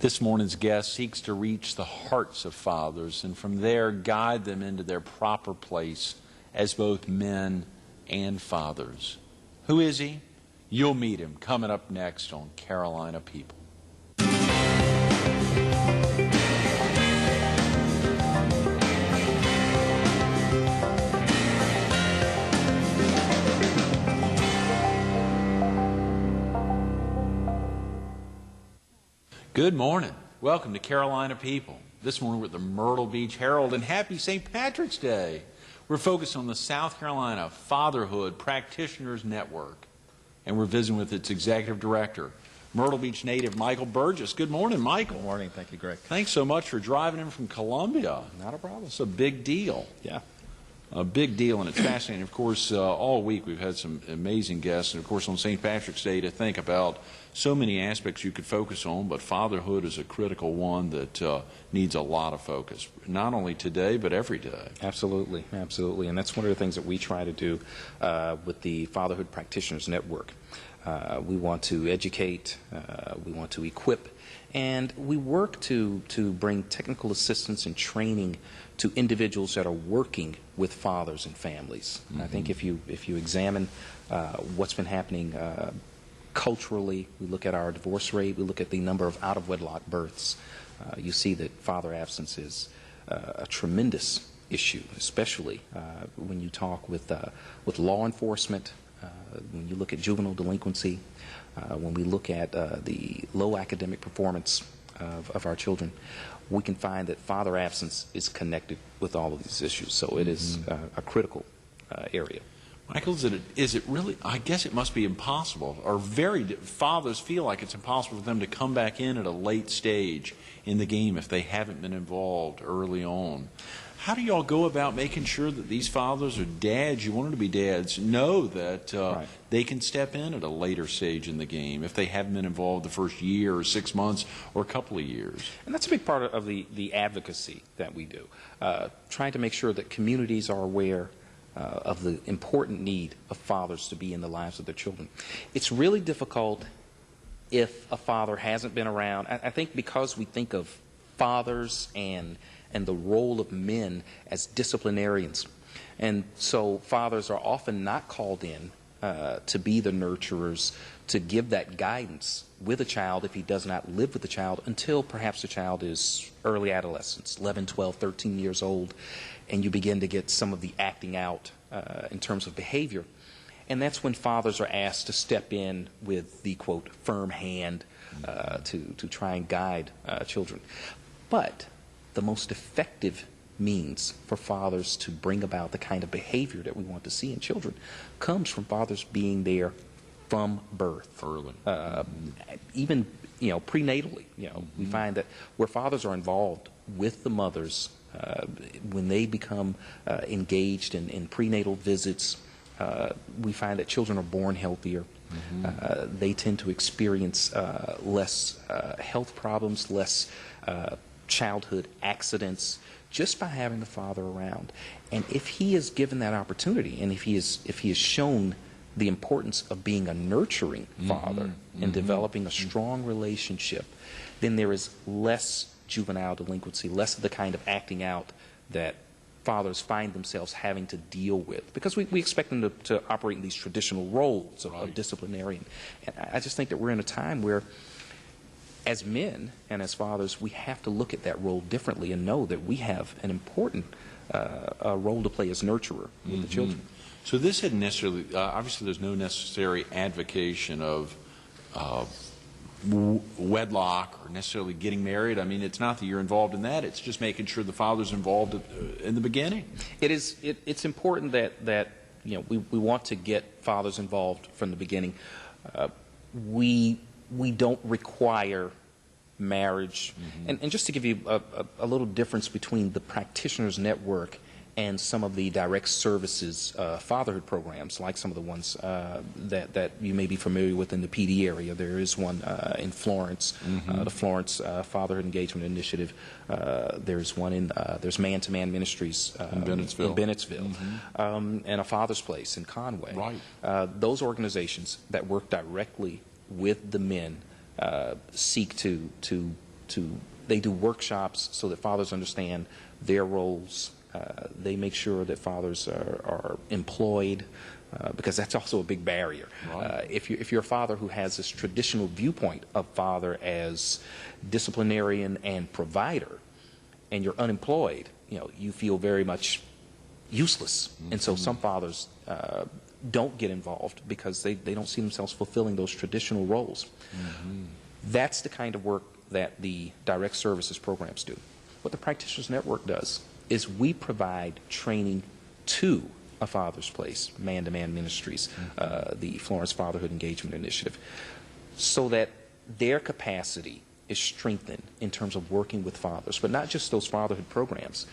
This morning's guest seeks to reach the hearts of fathers and from there guide them into their proper place as both men and fathers. Who is he? You'll meet him coming up next on Carolina People. Good morning. Welcome to Carolina People. This morning we're at the Myrtle Beach Herald, and happy St. Patrick's Day. We're focused on the South Carolina Fatherhood Practitioners Network, and we're visiting with its executive director, Myrtle Beach native Michael Burgess. Good morning, Michael. Good morning. Thank you, Greg. Thanks so much for driving in from Columbia. Not a problem. It's a big deal. Yeah. A big deal, and it's fascinating. Of course, all week we've had some amazing guests, and of course on St. Patrick's Day to think about so many aspects you could focus on, but fatherhood is a critical one that needs a lot of focus, not only today, but every day. Absolutely, absolutely, and that's one of the things that we try to do with the Fatherhood Practitioners Network. We want to educate, we want to equip, and we work to bring technical assistance and training to individuals that are working with fathers and families. Mm-hmm. I think if you examine what's been happening culturally, we look at our divorce rate, we look at the number of out-of-wedlock births, you see that father absence is a tremendous issue, especially when you talk with law enforcement, when you look at juvenile delinquency, when we look at the low academic performance of our children. We can find that father absence is connected with all of these issues, so it is a critical area. Michael, is it really, I guess it must be impossible, or fathers feel like it's impossible for them to come back in at a late stage in the game if they haven't been involved early on. How do you all go about making sure that these fathers or dads, you want them to be dads, know that Right. they can step in at a later stage in the game if they haven't been involved the first year or 6 months or a couple of years? And that's a big part of the advocacy that we do, trying to make sure that communities are aware of the important need of fathers to be in the lives of their children. It's really difficult if a father hasn't been around. I think because we think of fathers and the role of men as disciplinarians. And so fathers are often not called in to be the nurturers, to give that guidance with a child if he does not live with the child until perhaps the child is early adolescence, 11, 12, 13 years old, and you begin to get some of the acting out in terms of behavior. And that's when fathers are asked to step in with the, quote, firm hand to try and guide children. But the most effective means for fathers to bring about the kind of behavior that we want to see in children comes from fathers being there from birth. Early. Even, prenatally. We find that where fathers are involved with the mothers, when they become engaged in prenatal visits, we find that children are born healthier. They tend to experience less health problems, less childhood accidents, just by having the father around. And if he is given that opportunity, and if he is shown the importance of being a nurturing father and developing a strong relationship, then there is less juvenile delinquency, less of the kind of acting out that fathers find themselves having to deal with, because we expect them to operate in these traditional roles of disciplinarian. And I just think that we're in a time where, as men and as fathers, we have to look at that role differently and know that we have an important role to play as nurturer with the children. So this hadn't necessarily, obviously there's no necessary advocation of wedlock or necessarily getting married. I mean, it's not that you're involved in that, it's just making sure the father's involved in the beginning. It's important that we want to get fathers involved from the beginning. We don't require marriage. And just to give you a little difference between the Practitioners Network and some of the direct services fatherhood programs, like some of the ones that you may be familiar with in the PD area. There is one in Florence, the Florence Fatherhood Engagement Initiative. There's one in there's Man to Man Ministries in Bennettsville, and a Father's Place in Conway. Right. Those organizations that work directly with the men seek to they do workshops so that fathers understand their roles. They make sure that fathers are employed, because that's also a big barrier. Right. If you're a father who has this traditional viewpoint of father as disciplinarian and provider, and you're unemployed, you feel very much useless. And so some fathers don't get involved because they don't see themselves fulfilling those traditional roles. That's the kind of work that the direct services programs do. What the Practitioners Network does is we provide training to A Father's Place, Man-to-Man Ministries, the Florence Fatherhood Engagement Initiative, so that their capacity is strengthened in terms of working with fathers, but not just those fatherhood programs,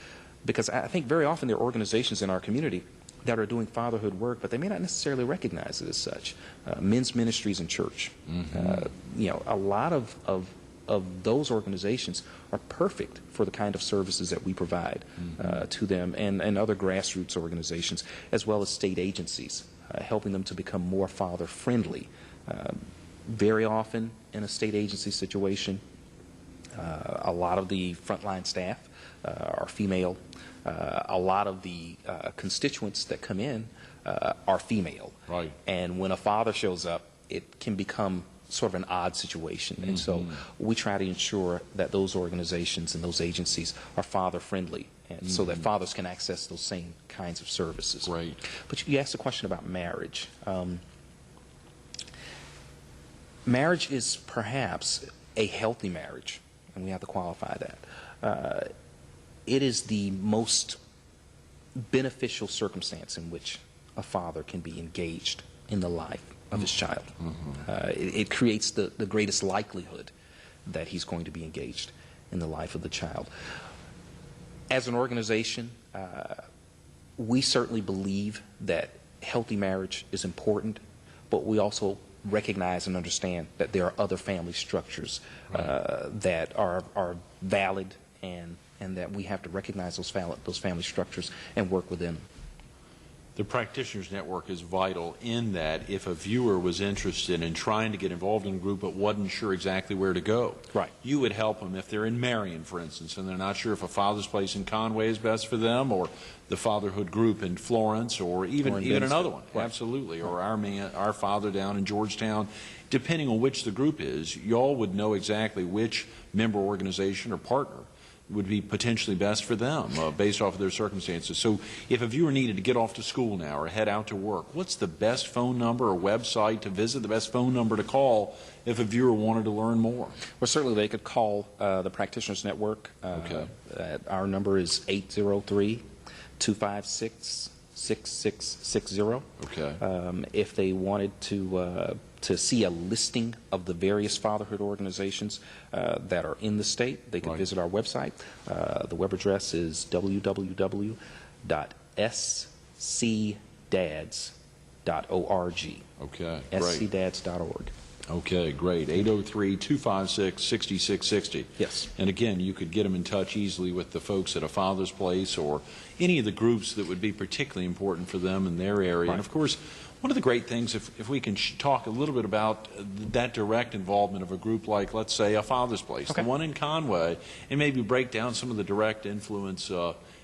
because I think very often there are organizations in our community that are doing fatherhood work, but they may not necessarily recognize it as such. Men's ministries in church. A lot of those organizations are perfect for the kind of services that we provide to them, and other grassroots organizations, as well as state agencies, helping them to become more father-friendly. Very often in a state agency situation, a lot of the frontline staff are female. A lot of the constituents that come in are female. Right. And when a father shows up, it can become sort of an odd situation. And so we try to ensure that those organizations and those agencies are father-friendly, and so that fathers can access those same kinds of services. Right. But you asked a question about marriage. Marriage is perhaps a healthy marriage, and we have to qualify that. It is the most beneficial circumstance in which a father can be engaged in the life of his child. It creates the greatest likelihood that he's going to be engaged in the life of the child. As an organization, we certainly believe that healthy marriage is important, but we also recognize and understand that there are other family structures that are valid, and that we have to recognize those family structures and work within them. The Practitioners Network is vital in that if a viewer was interested in trying to get involved in a group but wasn't sure exactly where to go, right, you would help them if they're in Marion, for instance, and they're not sure if A Father's Place in Conway is best for them, or the fatherhood group in Florence, or even another one. Right. Absolutely. Or our father down in Georgetown. Depending on which the group is, y'all would know exactly which member organization or partner would be potentially best for them based off of their circumstances. So if a viewer needed to get off to school now or head out to work, what's the best phone number or website to visit, the best phone number to call if a viewer wanted to learn more? Well, certainly they could call the Practitioners Network. Our number is 803-256-6660. Okay. If they wanted to see a listing of the various fatherhood organizations that are in the state, they can visit our website. The web address is www.scdads.org. Okay, great. scdads.org. Okay, great. 803-256-6660. Yes. And again, you could get them in touch easily with the folks at A Father's Place or any of the groups that would be particularly important for them in their area. Right. And of course, one of the great things, if we can talk a little bit about that direct involvement of a group like, let's say, A Father's Place, the one in Conway, and maybe break down some of the direct influence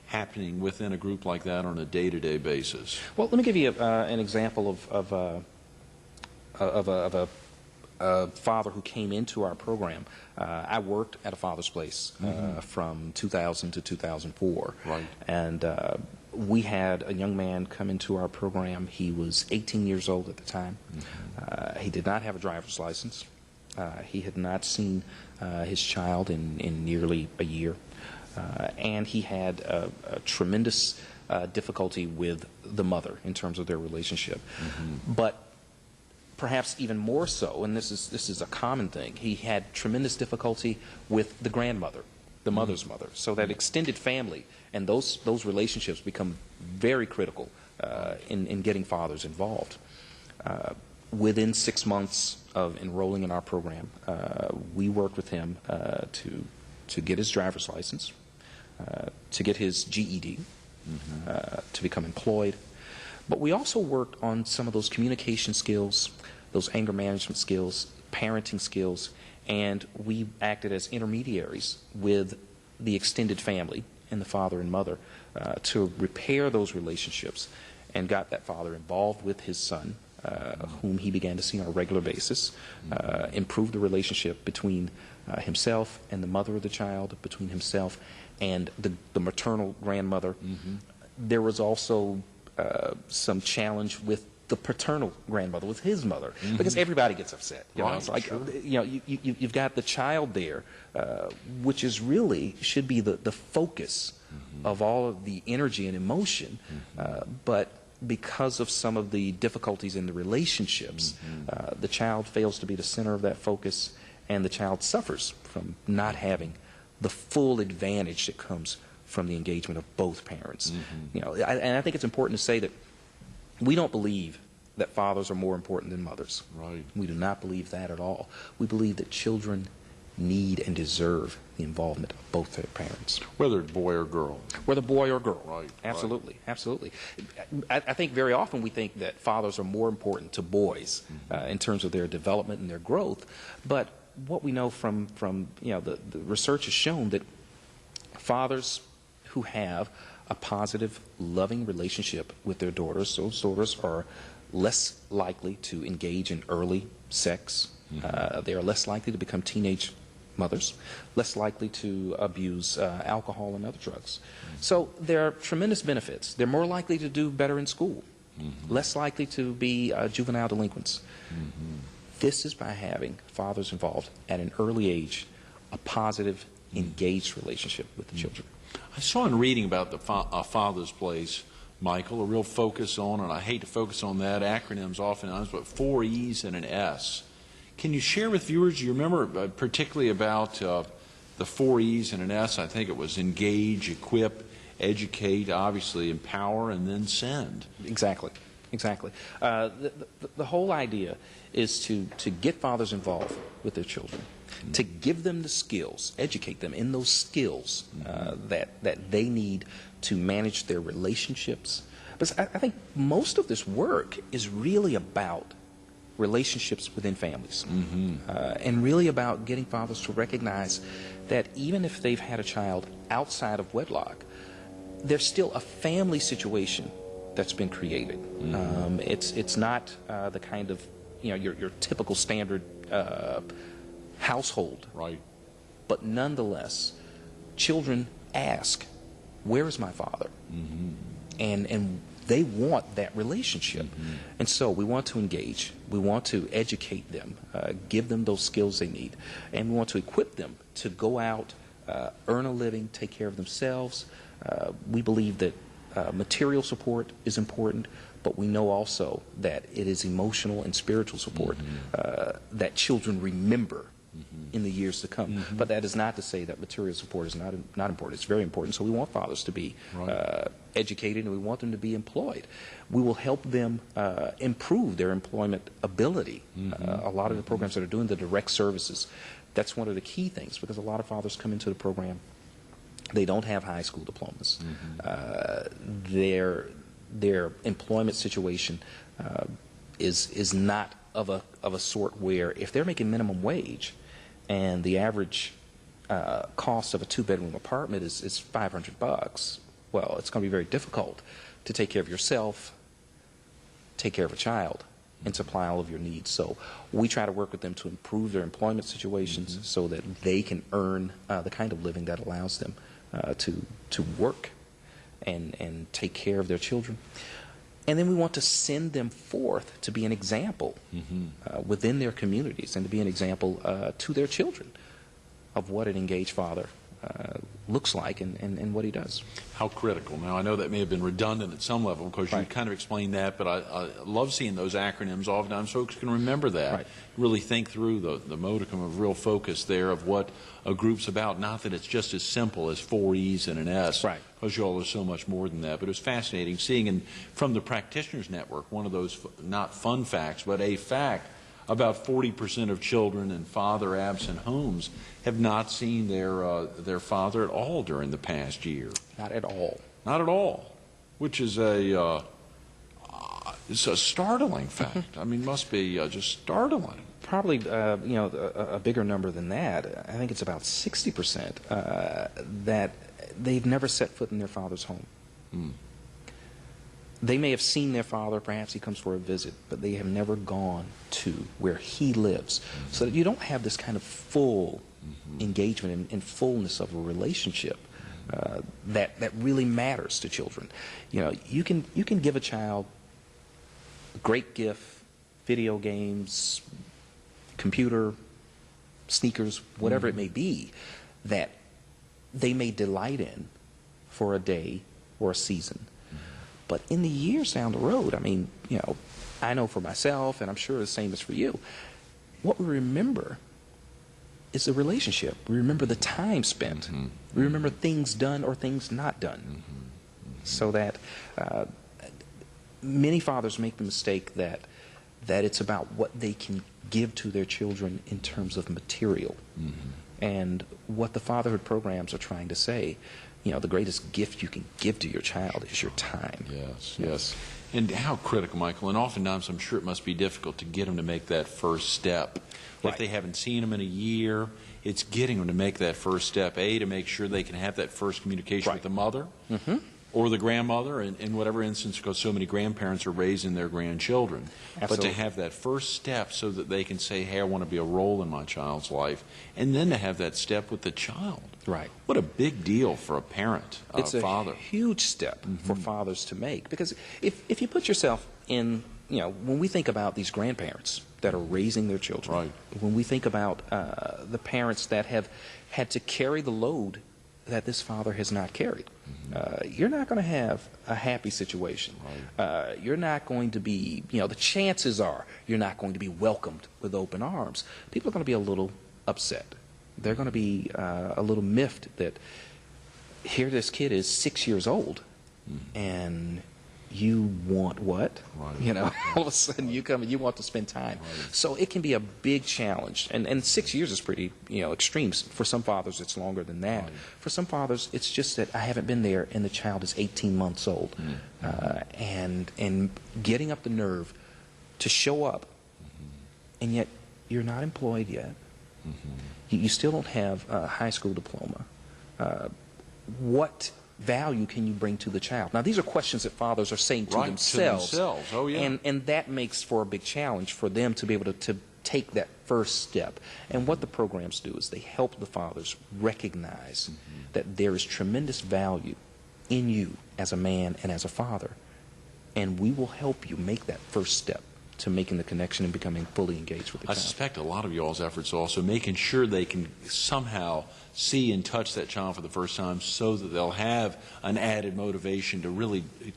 happening within a group like that on a day-to-day basis. Well, let me give you an example of a father who came into our program. I worked at A Father's Place from 2000 to 2004. Right. And we had a young man come into our program. He was 18 years old at the time. He did not have a driver's license. He had not seen his child in nearly a year. And he had a tremendous difficulty with the mother in terms of their relationship. But perhaps even more so, and this is a common thing, he had tremendous difficulty with the grandmother, the mother's mother. So that extended family and those relationships become very critical in getting fathers involved. Within 6 months of enrolling in our program, we worked with him to get his driver's license, to get his GED, to become employed. But we also worked on some of those communication skills, those anger management skills, parenting skills, and we acted as intermediaries with the extended family and the father and mother to repair those relationships, and got that father involved with his son, whom he began to see on a regular basis, improve the relationship between himself and the mother of the child, between himself and the maternal grandmother. There was also some challenge with the paternal grandmother, with his mother, because everybody gets upset. You know, it's like, you know, you've got the child there, which is really should be the focus of all of the energy and emotion, but because of some of the difficulties in the relationships, the child fails to be the center of that focus, and the child suffers from not having the full advantage that comes from the engagement of both parents. You know, and I think it's important to say that we don't believe that fathers are more important than mothers. Right. We do not believe that at all. We believe that children need and deserve the involvement of both their parents. Whether it's boy or girl. Whether boy or girl. Right. Absolutely. Right. Absolutely. I think very often we think that fathers are more important to boys in terms of their development and their growth. But what we know from you know, the research has shown that fathers who have a positive, loving relationship with their daughters, those daughters are less likely to engage in early sex. They are less likely to become teenage mothers, less likely to abuse alcohol and other drugs. So there are tremendous benefits. They're more likely to do better in school, less likely to be juvenile delinquents. This is by having fathers involved at an early age, a positive, engaged relationship with the children. I saw in reading about the Father's Place, Michael, a real focus on, and I hate to focus on that, acronyms oftentimes, but 4 E's and an S. Can you share with viewers, do you remember particularly about the 4 E's and an S? I think it was engage, equip, educate, obviously empower, and then send. Exactly. Exactly. The whole idea is to get fathers involved with their children, to give them the skills, educate them in those skills that they need to manage their relationships. But I think most of this work is really about relationships within families, and really about getting fathers to recognize that even if they've had a child outside of wedlock, there's still a family situation that's been created. It's not the kind of, you know, your typical standard household. Right. But nonetheless, children ask, "Where is my father?" And they want that relationship. And so we want to engage. We want to educate them, give them those skills they need, and we want to equip them to go out, earn a living, take care of themselves. We believe that material support is important, but we know also that it is emotional and spiritual support that children remember in the years to come. But that is not to say that material support is not important. It's very important. So we want fathers to be educated, and we want them to be employed. We will help them improve their employment ability. A lot of the programs that are doing the direct services, that's one of the key things, because a lot of fathers come into the program, they don't have high school diplomas. Their employment situation is not of a sort where, if they're making minimum wage and the average cost of a 2-bedroom apartment is $500, well, it's going to be very difficult to take care of yourself, take care of a child, and supply all of your needs. So we try to work with them to improve their employment situations so that they can earn the kind of living that allows them to work and take care of their children. And then we want to send them forth to be an example within their communities, and to be an example to their children of what an engaged father looks like and what he does. How critical. Now, I know that may have been redundant at some level because you kind of explained that, but I love seeing those acronyms. Oftentimes folks can remember that, really think through the modicum of real focus there of what a group's about. Not that it's just as simple as 4 E's and an S, because you all are so much more than that. But it was fascinating seeing, and from the Practitioners Network, one of those not fun facts, but a fact, about 40% of children in father-absent homes have not seen their father at all during the past year. Not at all. Not at all, which is it's a startling fact. I mean, must be just startling. Probably, a bigger number than that. I think it's about 60% that they've never set foot in their father's home. Mm. They may have seen their father, perhaps he comes for a visit, but they have never gone to where he lives. Mm-hmm. So that you don't have this kind of full engagement and fullness of a relationship that really matters to children. You can give a child a great gift, video games, computer, sneakers, whatever it may be, that they may delight in for a day or a season. But in the years down the road, I know for myself, and I'm sure the same is for you, what we remember is the relationship. We remember the time spent. Mm-hmm. We remember things done or things not done. Mm-hmm. Mm-hmm. So that many fathers make the mistake that it's about what they can give to their children in terms of material. Mm-hmm. And what the fatherhood programs are trying to say, the greatest gift you can give to your child is your time. Yes, yes. And how critical, Michael, and oftentimes I'm sure it must be difficult to get them to make that first step. Right. If they haven't seen them in a year, it's getting them to make that first step, to make sure they can have that first communication with the mother or the grandmother, in whatever instance, because so many grandparents are raising their grandchildren. Absolutely. But to have that first step so that they can say, hey, I want to be a role in my child's life, and then to have that step with the child. Right. What a big deal for a parent, it's a father. It's a huge step for fathers to make, because if you put yourself in, when we think about these grandparents that are raising their children, when we think about the parents that have had to carry the load that this father has not carried, you're not going to have a happy situation. You're not going to be, the chances are you're not going to be welcomed with open arms. People are going to be a little upset. They're going to be a little miffed that here this kid is 6 years old and you want what? All of a sudden you come and you want to spend time. So it can be a big challenge. And 6 years is pretty, extreme. For some fathers, it's longer than that. For some fathers, it's just that I haven't been there and the child is 18 months old. And getting up the nerve to show up, and yet you're not employed yet. You still don't have a high school diploma. What value can you bring to the child? Now, these are questions that fathers are saying to themselves. Oh, yeah. And that makes for a big challenge for them to be able to take that first step. And what the programs do is they help the fathers recognize that there is tremendous value in you as a man and as a father. And we will help you make that first step to making the connection and becoming fully engaged with the child. I suspect a lot of y'all's efforts also making sure they can somehow see and touch that child for the first time so that they'll have an added motivation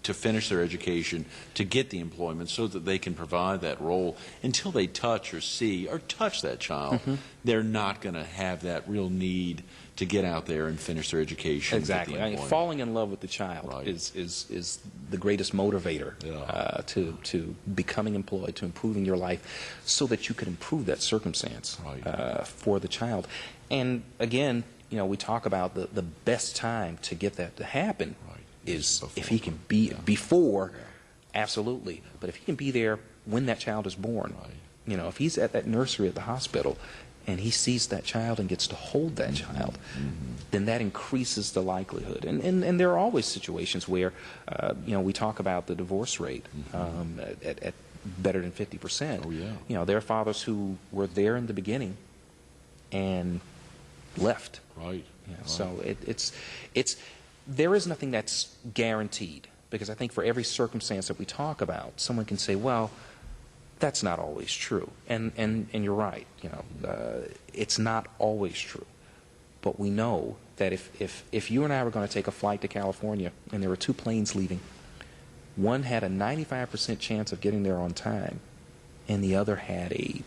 to finish their education, to get the employment, so that they can provide that role. Until they touch or see or touch that child, they're not going to have that real need to get out there and finish their education. Exactly. Falling in love with the child is the greatest motivator to becoming employed, to improving your life, so that you can improve that circumstance for the child. And again, we talk about the best time to get that to happen is if he can be before, absolutely. But if he can be there when that child is born, if he's at that nursery at the hospital and he sees that child and gets to hold that child, then that increases the likelihood. And there are always situations where, we talk about the divorce rate at better than 50%. Oh, yeah. There are fathers who were there in the beginning and left. So there is nothing that's guaranteed, because I think for every circumstance that we talk about, someone can say, well, that's not always true. And you're right. It's not always true. But we know that if you and I were going to take a flight to California and there were two planes leaving, one had a 95% chance of getting there on time and the other had a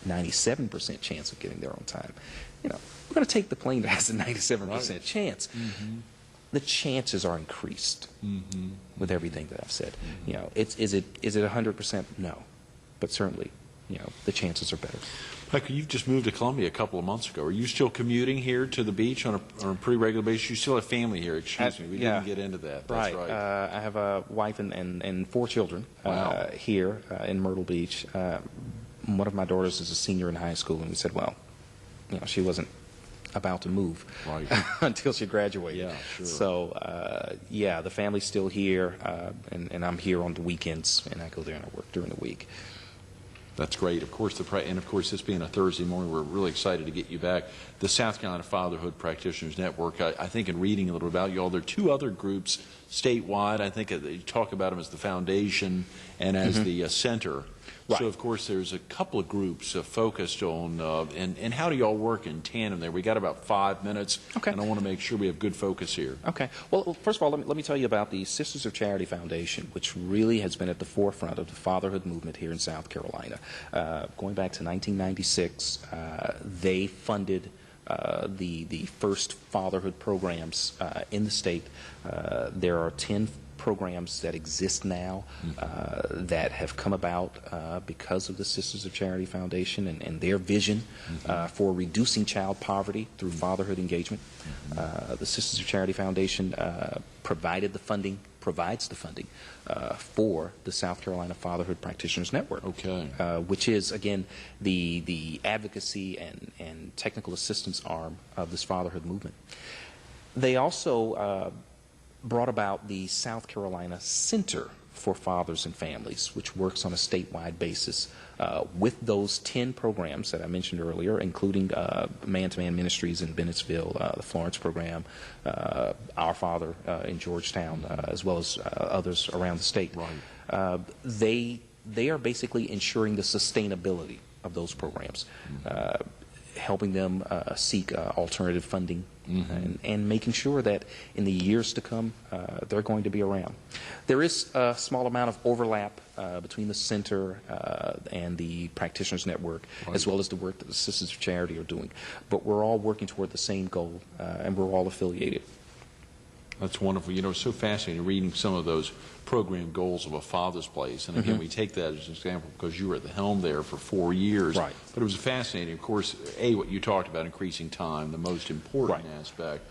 97% chance of getting there on time, we're going to take the plane that has a 97% chance. The chances are increased with everything that I've said. Is it 100%? No. But certainly, the chances are better. Michael, you've just moved to Columbia a couple of months ago. Are you still commuting here to the beach on a pretty regular basis? You still have family here, excuse me. We didn't get into that. That's right. I have a wife and 4 children here in Myrtle Beach. one of my daughters is a senior in high school, and we said, well, she wasn't about to move Right. until she graduated. Yeah, sure. So, the family's still here, and I'm here on the weekends, and I go there and I work during the week. That's great. Of course, and of course, this being a Thursday morning, we're really excited to get you back. The South Carolina Fatherhood Practitioners Network, I think in reading a little about you all, there are two other groups statewide. I think you talk about them as the foundation and as the center. Right. So, of course, there's a couple of groups focused on, and how do you all work in tandem there? We got about 5 minutes, Okay. and I want to make sure we have good focus here. Okay. Well, first of all, let me tell you about the Sisters of Charity Foundation, which really has been at the forefront of the fatherhood movement here in South Carolina. Going back to 1996, they funded the first fatherhood programs in the state. There are 10 programs that exist now that have come about because of the Sisters of Charity Foundation and their vision for reducing child poverty through fatherhood engagement. The Sisters of Charity Foundation provides the funding for the South Carolina Fatherhood Practitioners Network, Okay. which is, again, the advocacy and technical assistance arm of this fatherhood movement. They also brought about the South Carolina Center for Fathers and Families, which works on a statewide basis with those 10 programs that I mentioned earlier, including Man-to-Man Ministries in Bennettsville, the Florence program, Our Father in Georgetown, as well as others around the state. Right. They are basically ensuring the sustainability of those programs, helping them seek alternative funding, and making sure that in the years to come, they're going to be around. There is a small amount of overlap between the center and the Practitioners Network, Right. as well as the work that the Sisters of Charity are doing. But we're all working toward the same goal, and we're all affiliated. That's wonderful. It's so fascinating reading some of those program goals of a father's place. And again, we take that as an example because you were at the helm there for 4 years. Right. But it was fascinating. Of course, what you talked about, increasing time, the most important Right. aspect.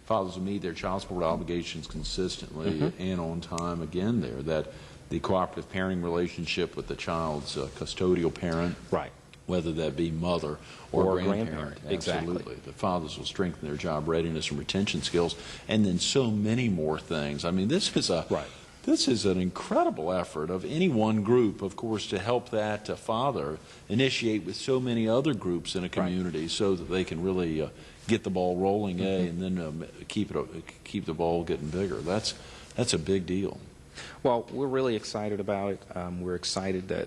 Fathers will meet their child support obligations consistently and on time again there. That the cooperative parenting relationship with the child's custodial parent. Right. Whether that be mother or grandparent. Exactly. Absolutely. The fathers will strengthen their job readiness and retention skills, and then so many more things. I mean, this is an incredible effort of any one group, of course, to help that father initiate with so many other groups in a community so that they can really get the ball rolling, and then keep the ball getting bigger. That's a big deal. Well, we're really excited about it. We're excited that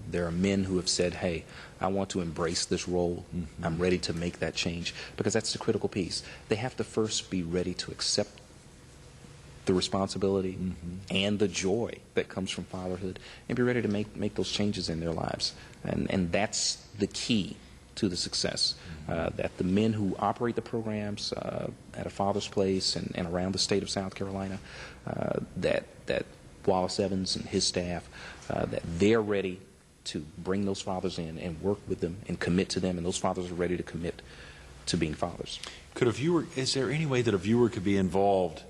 there are men who have said, "Hey, I want to embrace this role. I'm ready to make that change," because that's the critical piece. They have to first be ready to accept the responsibility and the joy that comes from fatherhood, and be ready to make those changes in their lives. And that's the key to the success. That the men who operate the programs at a Father's Place and around the state of South Carolina, that Wallace Evans and his staff, that they're ready to bring those fathers in and work with them and commit to them, and those fathers are ready to commit to being fathers. Is there any way that a viewer could be involved,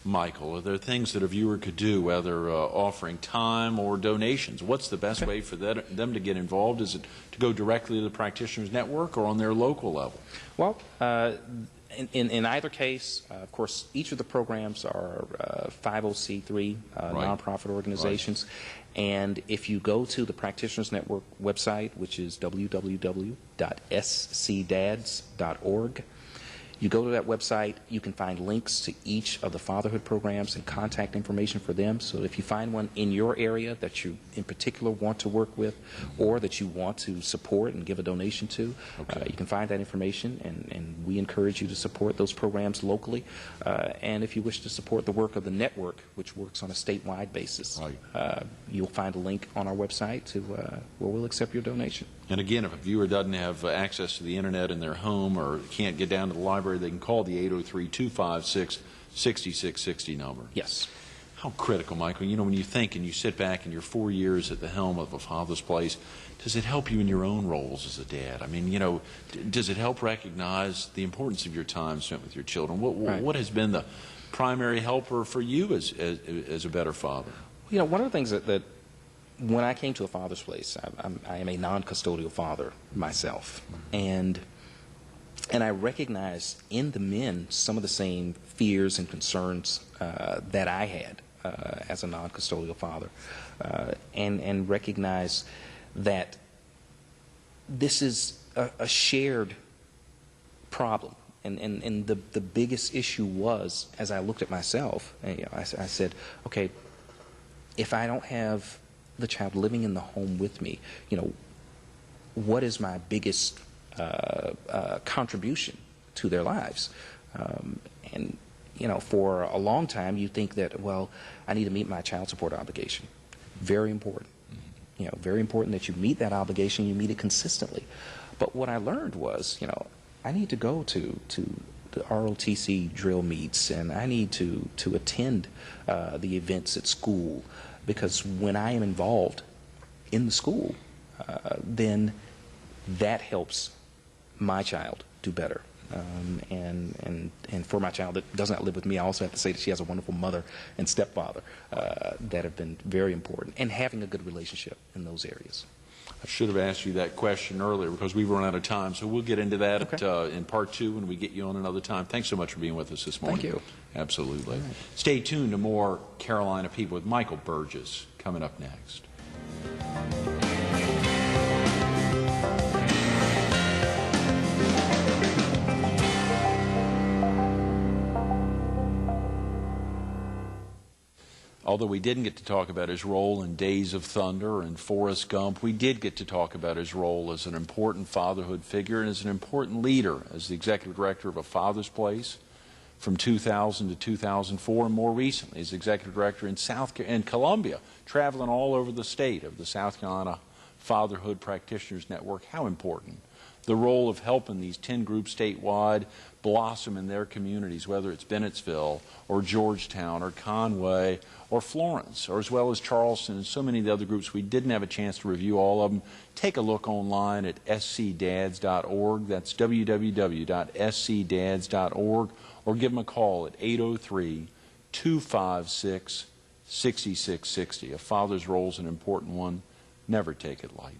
Michael? Are there things that a viewer could do, whether offering time or donations? What's the best way for them to get involved? Is it to go directly to the Practitioners Network or on their local level? Well, in either case, of course, each of the programs are 50c3 nonprofit organizations. Right. And if you go to the Practitioners Network website, which is www.scdads.org, you go to that website, you can find links to each of the fatherhood programs and contact information for them. So if you find one in your area that you in particular want to work with or that you want to support and give a donation to, you can find that information, and we encourage you to support those programs locally. And if you wish to support the work of the network, which works on a statewide basis, you'll find a link on our website to where we'll accept your donation. And again, if a viewer doesn't have access to the internet in their home or can't get down to the library, they can call the 803-256-6660 number. Yes. How critical, Michael. When you think and you sit back in your 4 years at the helm of a Father's Place, does it help you in your own roles as a dad? I mean, does it help recognize the importance of your time spent with your children? What has been the primary helper for you as a better father? One of the things that when I came to a father's place, I am a non-custodial father myself, and I recognize in the men some of the same fears and concerns that I had as a non-custodial father, and recognize that this is a shared problem. And the biggest issue was, as I looked at myself, I said, okay, if I don't have the child living in the home with me, what is my biggest contribution to their lives? And for a long time, you think that, well, I need to meet my child support obligation. Very important. Very important that you meet that obligation, you meet it consistently. But what I learned was, I need to go to the ROTC drill meets, and I need to attend the events at school, because when I am involved in the school, then that helps my child do better. And for my child that does not live with me, I also have to say that she has a wonderful mother and stepfather that have been very important, and having a good relationship in those areas. I should have asked you that question earlier because we've run out of time, so we'll get into that in part 2 when we get you on another time. Thanks so much for being with us this morning. Thank you. Absolutely. Right. Stay tuned to more Carolina People with Michael Burgess coming up next. Although we didn't get to talk about his role in Days of Thunder and Forrest Gump, we did get to talk about his role as an important fatherhood figure and as an important leader as the executive director of A Father's Place from 2000 to 2004, and more recently as executive director in Columbia, traveling all over the state of the South Carolina Fatherhood Practitioners Network. How important the role of helping these 10 groups statewide blossom in their communities, whether it's Bennettsville or Georgetown or Conway or Florence, or as well as Charleston and so many of the other groups. We didn't have a chance to review all of them. Take a look online at scdads.org. That's www.scdads.org, or give them a call at 803-256-6660. A father's role is an important one. Never take it lightly.